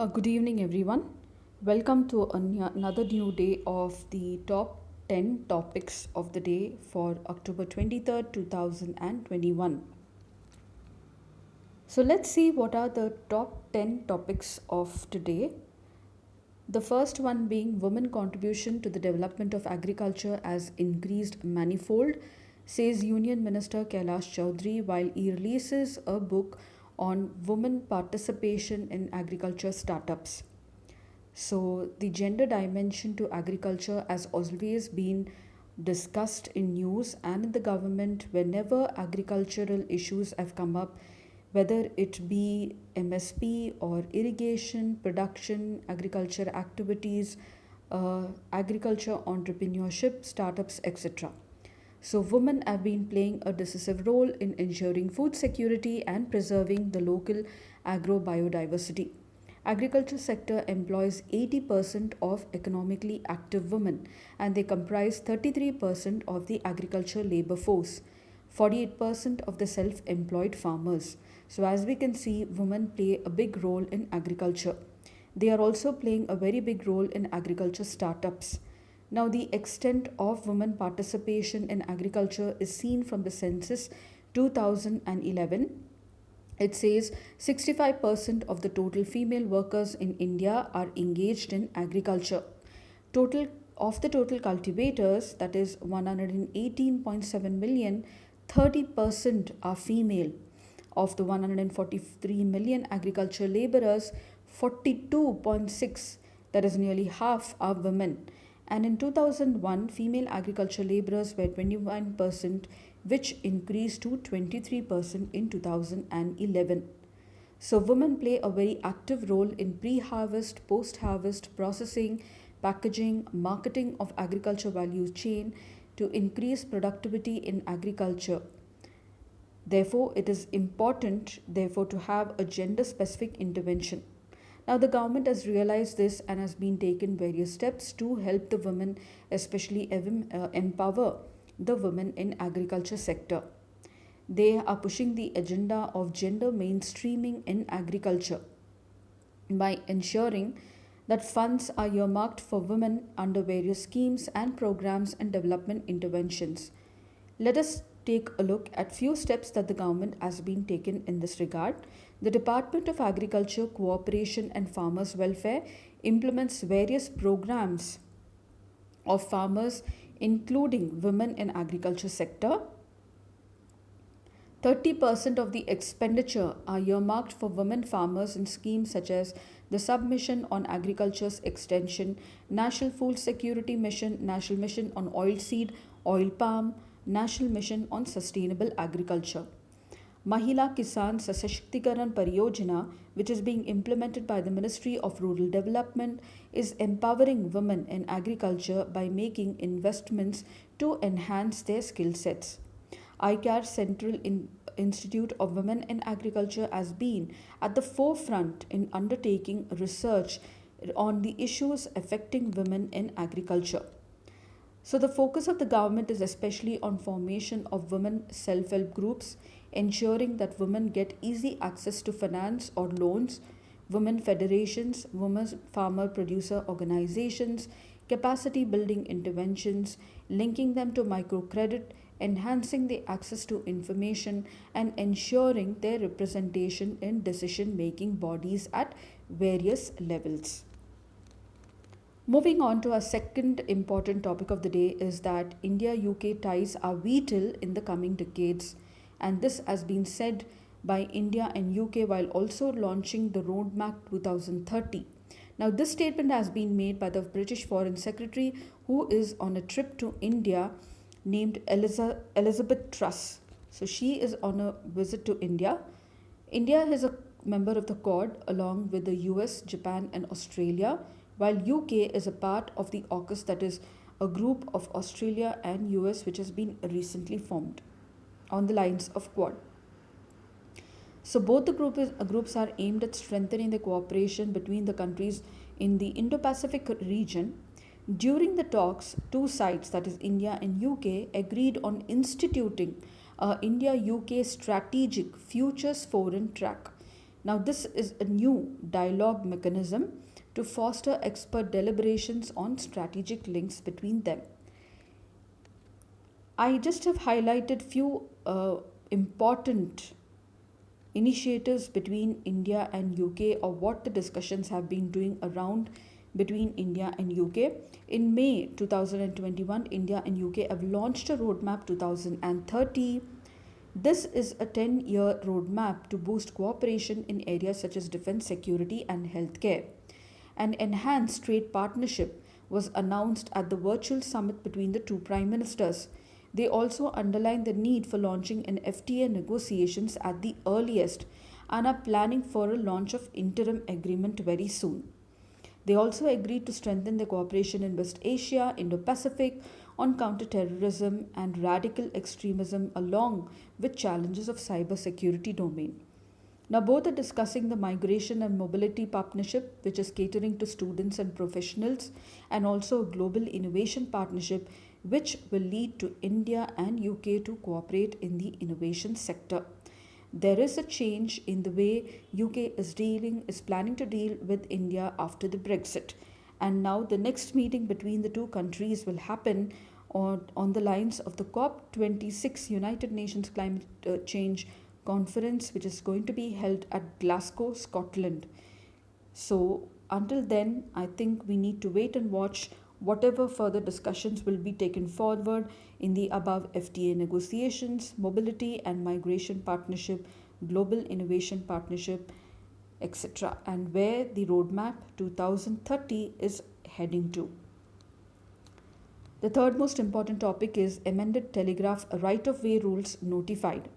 Good evening, everyone. Welcome to another new day of the top 10 topics of the day for October 23rd, 2021. So, let's see what are the top 10 topics of today. The first one being women contribution to the development of agriculture has increased manifold, says Union Minister Kailash Chaudhary while he releases a book on women participation in agriculture startups. So, the gender dimension to agriculture has always been discussed in news and in the government whenever agricultural issues have come up, whether it be MSP or irrigation, production, agriculture activities, agriculture entrepreneurship, startups, etc. So, women have been playing a decisive role in ensuring food security and preserving the local agro biodiversity. Agriculture sector employs 80% of economically active women and they comprise 33% of the agriculture labor force, 48% of the self-employed farmers. So as we can see, women play a big role in agriculture. They are also playing a very big role in agriculture startups. Now, the extent of women participation in agriculture is seen from the census 2011. It says 65% of the total female workers in India are engaged in agriculture. Total of the total cultivators, that is 118.7 million, 30% are female. Of the 143 million agriculture laborers, 42.6, that is nearly half, are women. And in 2001, female agriculture laborers were 21%, which increased to 23% in 2011. So, women play a very active role in pre harvest, post harvest, processing, packaging, marketing of agriculture value chain to increase productivity in agriculture. Therefore, it is important to have a gender specific intervention. Now, the government has realized this and has been taken various steps to help the women, especially empower the women in agriculture sector. They are pushing the agenda of gender mainstreaming in agriculture by ensuring that funds are earmarked for women under various schemes and programs and development interventions. Let us take a look at few steps that the government has been taken in this regard. The Department of Agriculture, Cooperation and Farmers Welfare implements various programs of farmers including women in agriculture sector. 30% of the expenditure are earmarked for women farmers in schemes such as the Submission on Agriculture's Extension, National Food Security Mission, National Mission on Oilseed, Oil Palm, National Mission on Sustainable Agriculture. Mahila Kisan Sashakhtikaran Pariyojana, which is being implemented by the Ministry of Rural Development, is empowering women in agriculture by making investments to enhance their skill sets. ICAR Institute of Women in Agriculture has been at the forefront in undertaking research on the issues affecting women in agriculture. So the focus of the government is especially on formation of women self-help groups, ensuring that women get easy access to finance or loans, women federations, women farmer producer organizations, capacity building interventions, linking them to microcredit, enhancing the access to information and ensuring their representation in decision making bodies at various levels. Moving on to our second important topic of the day is that India UK ties are vital in the coming decades, and this has been said by India and UK while also launching the Roadmap 2030. Now, this statement has been made by the British Foreign Secretary who is on a trip to India named Elizabeth Truss. So, she is on a visit to India. India is a member of the Quad along with the US, Japan, and Australia, while UK is a part of the AUKUS, that is a group of Australia and US which has been recently formed on the lines of Quad. So both the groups are aimed at strengthening the cooperation between the countries in the Indo-Pacific region. During the talks, two sides, that is India and UK, agreed on instituting a India-UK strategic futures foreign track. Now, this is a new dialogue mechanism to foster expert deliberations on strategic links between them. I just have highlighted few important initiatives between India and UK, or what the discussions have been doing around between India and UK. In May 2021, India and UK have launched a roadmap 2030. This is a 10-year roadmap to boost cooperation in areas such as defense, security, and healthcare. An enhanced trade partnership was announced at the virtual summit between the two prime ministers. They also underlined the need for launching an FTA negotiations at the earliest and are planning for a launch of interim agreement very soon. They also agreed to strengthen their cooperation in West Asia, Indo-Pacific, on counter-terrorism and radical extremism, along with challenges of cybersecurity domain. Now, both are discussing the migration and mobility partnership, which is catering to students and professionals, and also a global innovation partnership, which will lead to India and UK to cooperate in the innovation sector. There is a change in the way UK is planning to deal with India after the Brexit. And now the next meeting between the two countries will happen on the lines of the COP26 United Nations Climate Change Conference, which is going to be held at Glasgow, Scotland. So until then, I think we need to wait and watch whatever further discussions will be taken forward in the above FTA negotiations, mobility and migration partnership, global innovation partnership, etc., and where the roadmap 2030 is heading to. The third most important topic is amended telegraph right of way rules notified.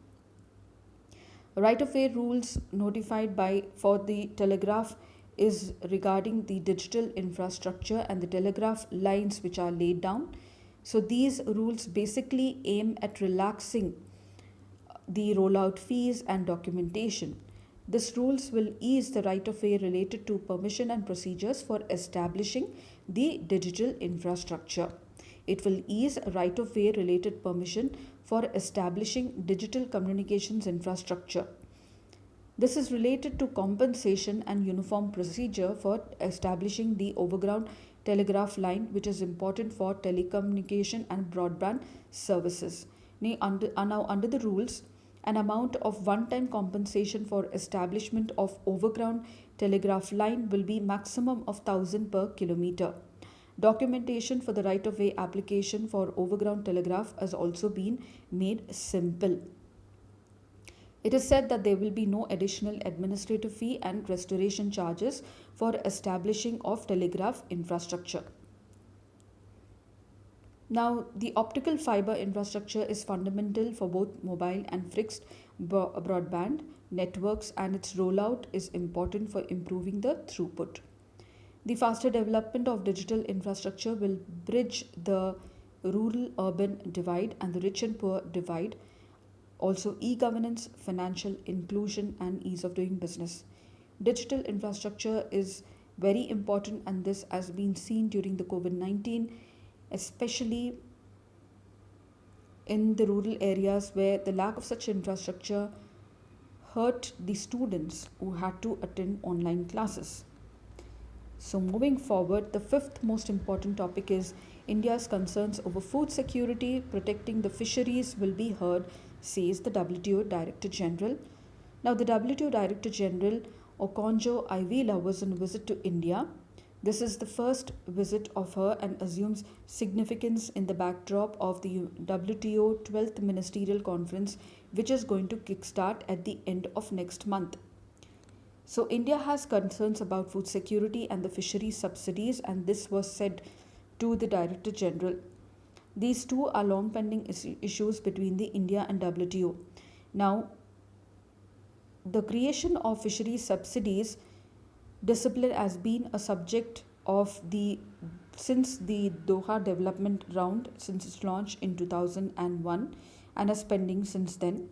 Right of way rules notified by for the telegraph is regarding the digital infrastructure and the telegraph lines which are laid down. So these rules basically aim at relaxing the rollout fees and documentation. These rules will ease the right of way related to permission and procedures for establishing the digital infrastructure. It will ease right of way related permission for establishing digital communications infrastructure. This is related to compensation and uniform procedure for establishing the overground telegraph line, which is important for telecommunication and broadband services. Now, under the rules, an amount of one-time compensation for establishment of overground telegraph line will be maximum of 1,000 per kilometer. Documentation for the right-of-way application for overground telegraph has also been made simple. It is said that there will be no additional administrative fee and restoration charges for establishing of telegraph infrastructure. Now, the optical fiber infrastructure is fundamental for both mobile and fixed broadband networks, and its rollout is important for improving the throughput. The faster development of digital infrastructure will bridge the rural-urban divide and the rich and poor divide. Also, e-governance, financial inclusion, and ease of doing business. Digital infrastructure is very important, and this has been seen during the COVID-19, especially in the rural areas where the lack of such infrastructure hurt the students who had to attend online classes. So, moving forward, the fifth most important topic is India's concerns over food security, protecting the fisheries will be heard, says the WTO Director General. Now, the WTO Director General Okonjo Iweala was on a visit to India. This is the first visit of her and assumes significance in the backdrop of the WTO 12th Ministerial Conference, which is going to kickstart at the end of next month. So, India has concerns about food security and the fisheries subsidies, and this was said to the Director General. These two are long pending issues between the India and WTO. Now, the creation of fisheries subsidies discipline has been a subject of since the Doha development round, since its launch in 2001, and has pending since then.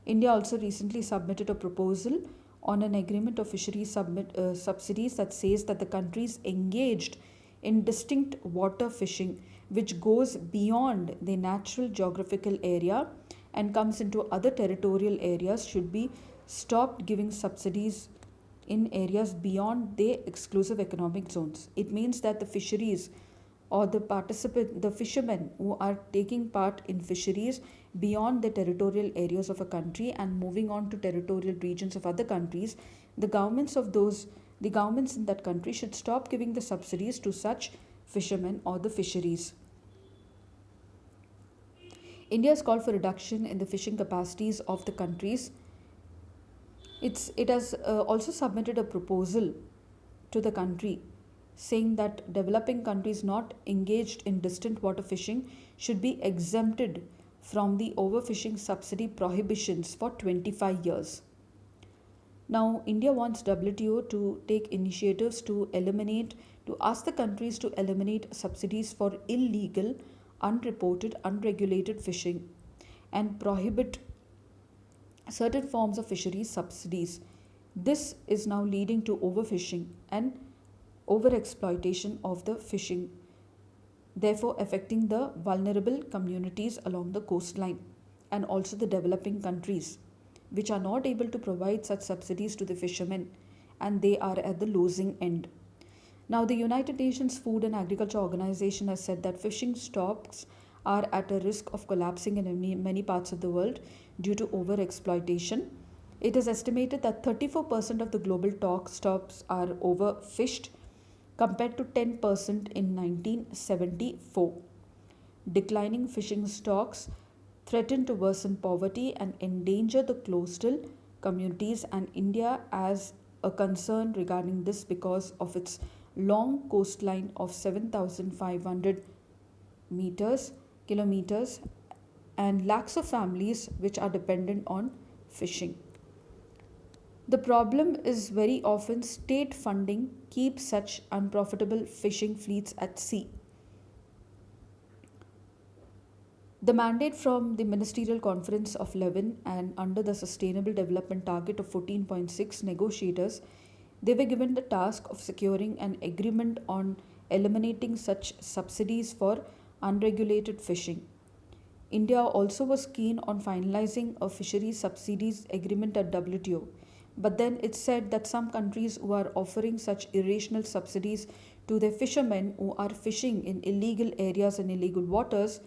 India also recently submitted a proposal on an agreement of fisheries subsidies that says that the country is engaged in distinct water fishing, which goes beyond the natural geographical area and comes into other territorial areas, should be stopped giving subsidies in areas beyond their exclusive economic zones. It means that the fisheries or the fishermen who are taking part in fisheries beyond the territorial areas of a country and moving on to territorial regions of other countries, the governments of those the governments in that country should stop giving the subsidies to such fishermen or the fisheries. India has called for reduction in the fishing capacities of the countries. It has also submitted a proposal to the country saying that developing countries not engaged in distant water fishing should be exempted from the overfishing subsidy prohibitions for 25 years. Now, India wants WTO to take initiatives to ask the countries to eliminate subsidies for illegal, unreported, unregulated fishing and prohibit certain forms of fisheries subsidies. This is now leading to overfishing and overexploitation of the fishing, therefore affecting the vulnerable communities along the coastline and also the developing countries, which are not able to provide such subsidies to the fishermen and they are at the losing end. Now, the United Nations Food and Agriculture Organization has said that fishing stocks are at a risk of collapsing in many parts of the world due to overexploitation. It is estimated that 34% of the global stocks are overfished compared to 10% in 1974. Declining fishing stocks threaten to worsen poverty and endanger the coastal communities, and India has a concern regarding this because of its long coastline of 7,500 meters kilometers and lakhs of families which are dependent on fishing. The problem is very often state funding keeps such unprofitable fishing fleets at sea. The mandate from the Ministerial Conference of 11 and under the Sustainable Development Target of 14.6 negotiators, they were given the task of securing an agreement on eliminating such subsidies for unregulated fishing. India also was keen on finalizing a fisheries subsidies agreement at WTO, but then it said that some countries who are offering such irrational subsidies to their fishermen who are fishing in illegal areas and illegal waters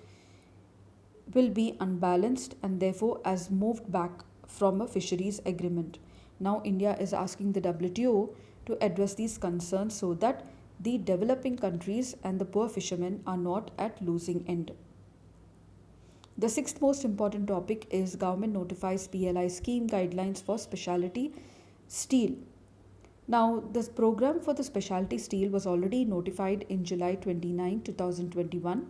will be unbalanced and therefore has moved back from a fisheries agreement. Now, India is asking the WTO to address these concerns so that the developing countries and the poor fishermen are not at losing end. The sixth most important topic is government notifies PLI scheme guidelines for specialty steel. Now, this program for the specialty steel was already notified in July 29, 2021.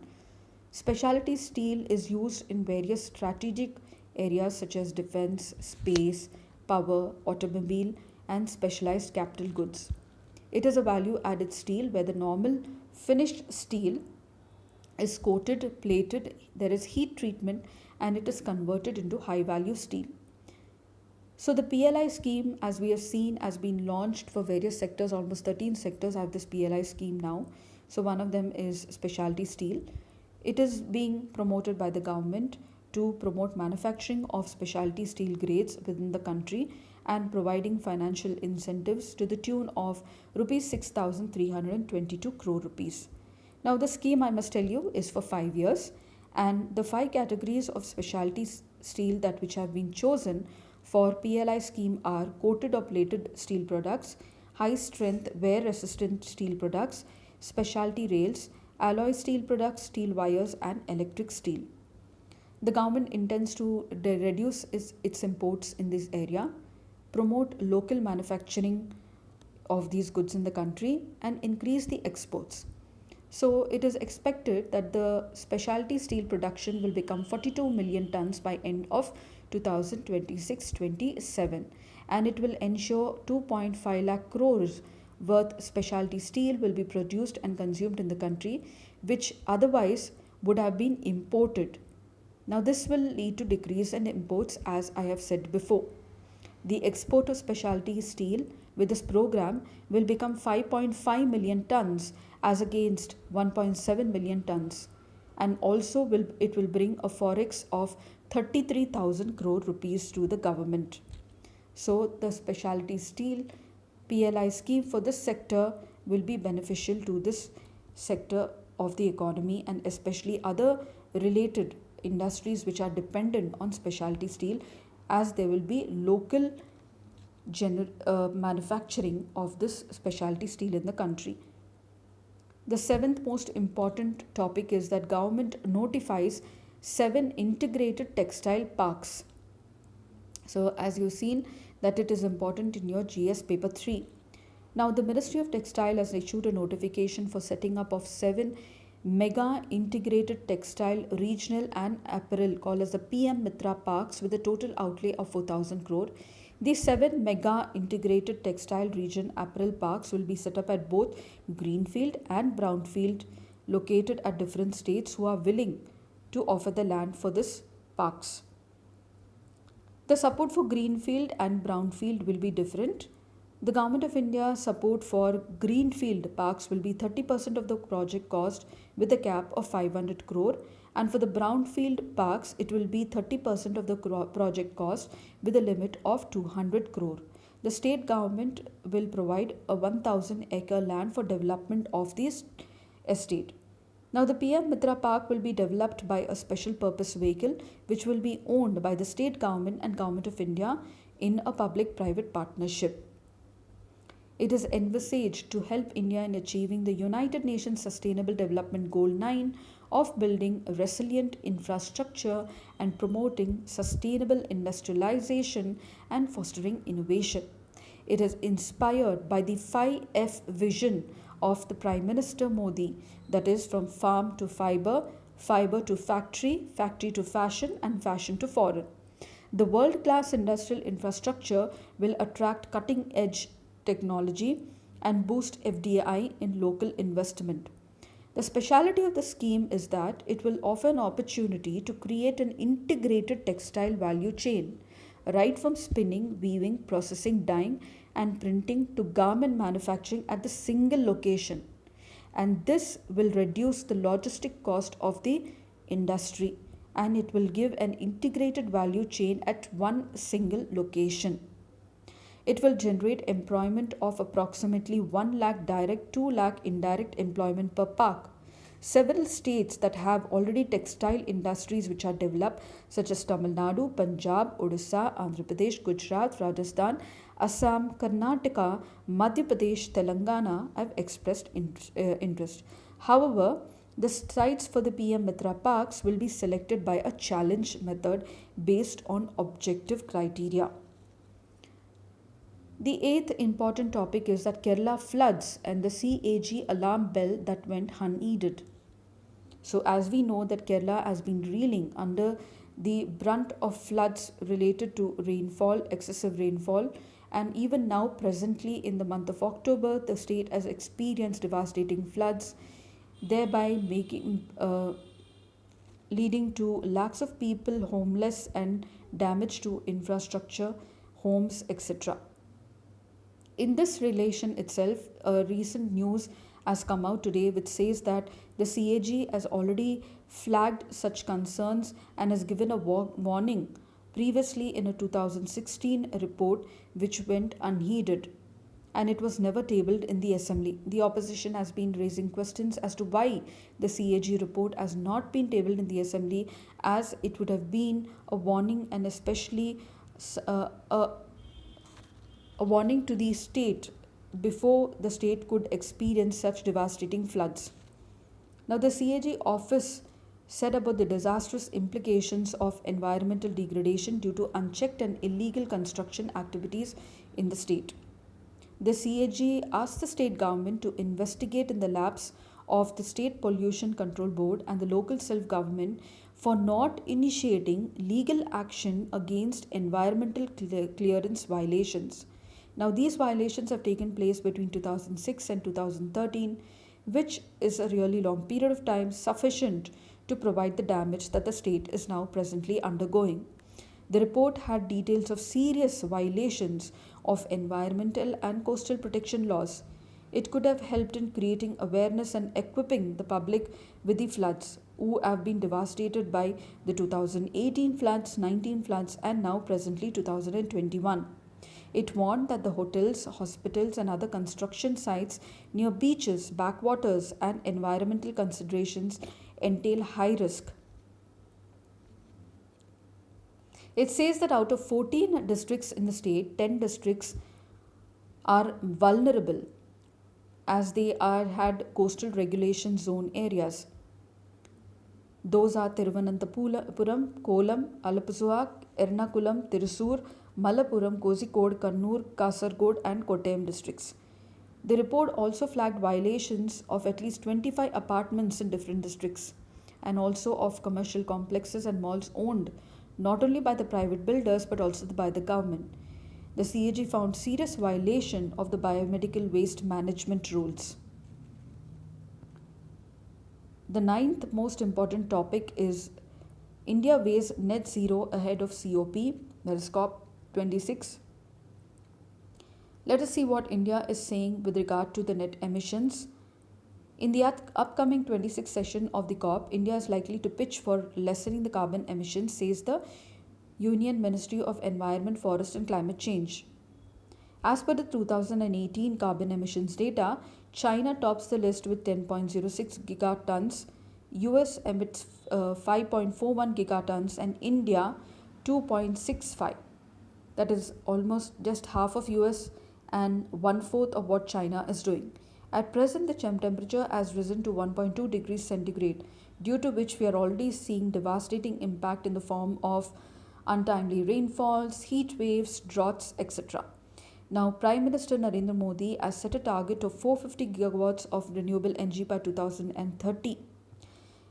Specialty steel is used in various strategic areas such as defense, space, power, automobile, and specialized capital goods. It is a value added steel where the normal finished steel is coated, plated, there is heat treatment, and it is converted into high value steel. So, the PLI scheme, as we have seen, has been launched for various sectors. Almost 13 sectors have this PLI scheme now. So, one of them is specialty steel. It is being promoted by the government to promote manufacturing of specialty steel grades within the country and providing financial incentives to the tune of rupees 6,322 crore rupees. Now, the scheme, I must tell you, is for 5 years, and the 5 categories of specialty steel that which have been chosen for PLI scheme are coated or plated steel products, high strength wear resistant steel products, specialty rails, alloy steel products, steel wires, and electric steel. The government intends to reduce its imports in this area, promote local manufacturing of these goods in the country, and increase the exports. So, it is expected that the specialty steel production will become 42 million tons by end of 2026-27, and it will ensure 2.5 lakh crores worth specialty steel will be produced and consumed in the country, which otherwise would have been imported. Now, this will lead to decrease in imports, as I have said before. The export of specialty steel with this program will become 5.5 million tons as against 1.7 million tons, and also it will bring a forex of 33,000 crore rupees to the government. So the specialty steel PLI scheme for this sector will be beneficial to this sector of the economy, and especially other related industries which are dependent on specialty steel, as there will be local manufacturing of this specialty steel in the country. The seventh most important topic is that government notifies 7 integrated textile parks. So as you've seen that it is important in your GS paper 3. Now the Ministry of Textile has issued a notification for setting up of 7 mega integrated textile, regional and apparel called as the PM Mitra parks with a total outlay of 4,000 crore. These 7 mega integrated textile region apparel parks will be set up at both greenfield and brownfield, located at different states who are willing to offer the land for this parks. The support for greenfield and brownfield will be different. The Government of India support for greenfield parks will be 30% of the project cost with a cap of 500 crore, and for the brownfield parks it will be 30% of the project cost with a limit of 200 crore. The state government will provide a 1000-acre land for development of this estate. Now, the PM Mitra Park will be developed by a special purpose vehicle which will be owned by the state government and Government of India in a public private partnership. It is envisaged to help India in achieving the United Nations Sustainable Development Goal 9 of building a resilient infrastructure and promoting sustainable industrialization and fostering innovation. It is inspired by the 5F vision of the Prime Minister Modi, that is from farm to fiber, fiber to factory, factory to fashion, and fashion to foreign. The world class industrial infrastructure will attract cutting edge technology and boost FDI in local investment. The speciality of the scheme is that it will offer an opportunity to create an integrated textile value chain, right from spinning, weaving, processing, dyeing, and printing to garment manufacturing at the single location. And this will reduce the logistic cost of the industry, and it will give an integrated value chain at one single location. It will generate employment of approximately 1 lakh direct, 2 lakh indirect employment per park. Several states that have already textile industries which are developed, such as Tamil Nadu, Punjab, Odisha, Andhra Pradesh, Gujarat, Rajasthan, Assam, Karnataka, Madhya Pradesh, Telangana, have expressed interest. However, the sites for the PM Mitra parks will be selected by a challenge method based on objective criteria. The eighth important topic is that Kerala floods and the CAG alarm bell that went unheeded. So, as we know that Kerala has been reeling under the brunt of floods related to rainfall, excessive rainfall, and even now, presently in the month of October, the state has experienced devastating floods, thereby leading to lakhs of people homeless and damage to infrastructure, homes, etc. In this relation itself, a recent news has come out today which says that the CAG has already flagged such concerns and has given a warning previously in a 2016 report which went unheeded, and it was never tabled in the assembly. The opposition has been raising questions as to why the CAG report has not been tabled in the assembly, as it would have been a warning, and especially a warning to the state before the state could experience such devastating floods. Now, the CAG office said about the disastrous implications of environmental degradation due to unchecked and illegal construction activities in the state. The CAG asked the state government to investigate in the lapse of the State Pollution Control Board and the local self government for not initiating legal action against environmental clearance violations. Now, these violations have taken place between 2006 and 2013, which is a really long period of time, sufficient to provide the damage that the state is now presently undergoing. The report had details of serious violations of environmental and coastal protection laws. It could have helped in creating awareness and equipping the public with the floods who have been devastated by the 2018 floods, 19 floods, and now presently 2021. It warned that the hotels, hospitals, and other construction sites near beaches, backwaters, and environmental considerations entail high risk. It says that out of 14 districts in the state, 10 districts are vulnerable as they had coastal regulation zone areas. Those are Thiruvananthapuram, Kollam, Alappuzha, Ernakulam, Thrissur, Malappuram, Kozhikode, Kannur, Kasargod, and Kottayam districts. The report also flagged violations of at least 25 apartments in different districts and also of commercial complexes and malls owned not only by the private builders but also by the government. The CAG found serious violation of the biomedical waste management rules. The ninth most important topic is India weighs net zero ahead of COP, that is COP26. Let us see what India is saying with regard to the net emissions. In the upcoming 26th session of the COP, India is likely to pitch for lessening the carbon emissions, says the Union Ministry of Environment, Forest and Climate Change. As per the 2018 carbon emissions data, China tops the list with 10.06 gigatons, US emits 5.41 gigatons, and India 2.65. That is almost just half of US and one fourth of what China is doing. At present, the temperature has risen to 1.2 degrees centigrade, due to which we are already seeing devastating impact in the form of untimely rainfalls, heat waves, droughts, etc. Now, Prime Minister Narendra Modi has set a target of 450 gigawatts of renewable energy by 2030.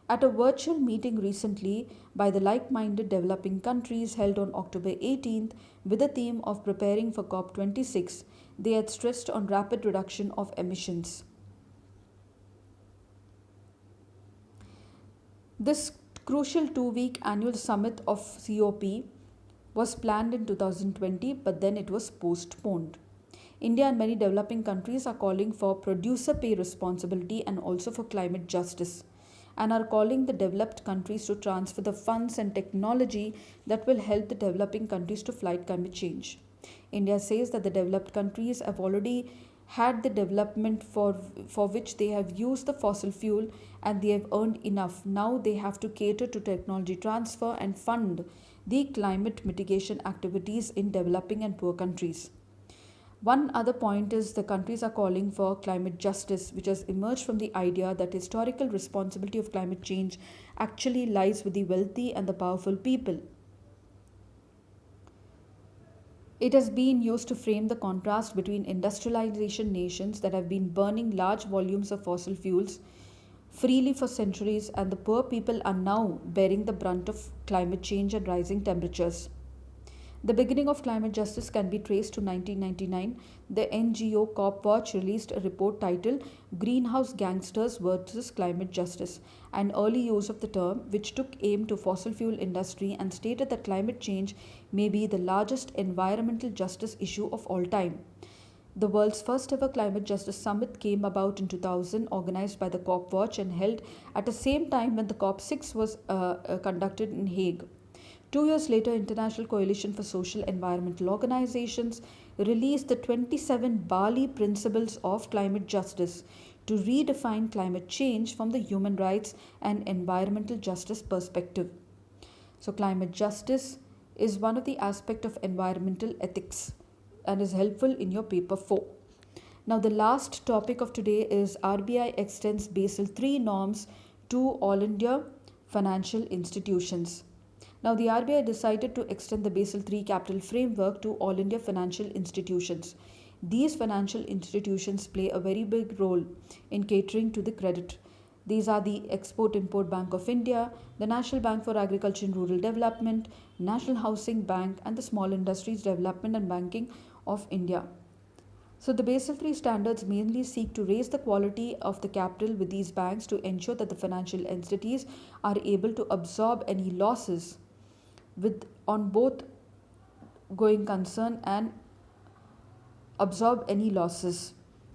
At a virtual meeting recently by the like-minded developing countries held on October 18th with the theme of preparing for COP26, they had stressed on rapid reduction of emissions. This crucial 2-week annual summit of COP was planned in 2020, but then it was postponed. India and many developing countries are calling for producer pay responsibility and also for climate justice, and are calling the developed countries to transfer the funds and technology that will help the developing countries to fight climate change. India says that the developed countries have already had the development for which they have used the fossil fuel and they have earned enough. Now they have to cater to technology transfer and fund the climate mitigation activities in developing and poor countries. One other point is the countries are calling for climate justice, which has emerged from the idea that historical responsibility of climate change actually lies with the wealthy and the powerful people. It has been used to frame the contrast between industrialization nations that have been burning large volumes of fossil fuels freely for centuries, and the poor people are now bearing the brunt of climate change and rising temperatures. The beginning of climate justice can be traced to 1999. The NGO CopWatch released a report titled Greenhouse Gangsters versus Climate Justice, an early use of the term, which took aim to fossil fuel industry and stated that climate change may be the largest environmental justice issue of all time. The world's first ever climate justice summit came about in 2000, organized by the CopWatch and held at the same time when the COP6 was conducted in Hague. 2 years later, International Coalition for Social Environmental Organizations released the 27 Bali Principles of Climate Justice to redefine climate change from the human rights and environmental justice perspective. So, climate justice is one of the aspects of environmental ethics and is helpful in your paper 4. Now, the last topic of today is RBI extends Bazel III norms to all India financial institutions. Now, the RBI decided to extend the Bazel III capital framework to all India financial institutions. These financial institutions play a very big role in catering to the credit. These are the Export-Import Bank of India, the National Bank for Agriculture and Rural Development, National Housing Bank, and the Small Industries Development and Banking of India. So, the Bazel III standards mainly seek to raise the quality of the capital with these banks to ensure that the financial entities are able to absorb any losses on both going concern and absorb any losses.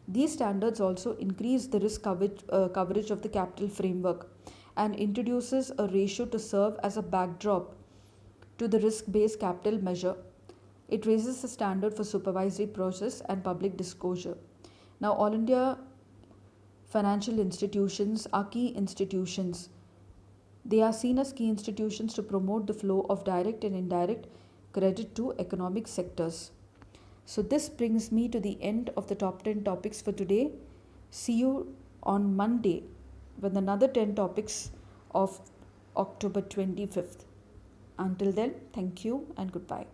These standards also increase the risk coverage of the capital framework and introduces a ratio to serve as a backdrop to the risk-based capital measure. It raises the standard for supervisory process and public disclosure. Now, All India financial institutions are key institutions. They are seen as key institutions to promote the flow of direct and indirect credit to economic sectors. So, this brings me to the end of the top 10 topics for today. See you on Monday with another 10 topics of October 25th. Until then, thank you and goodbye.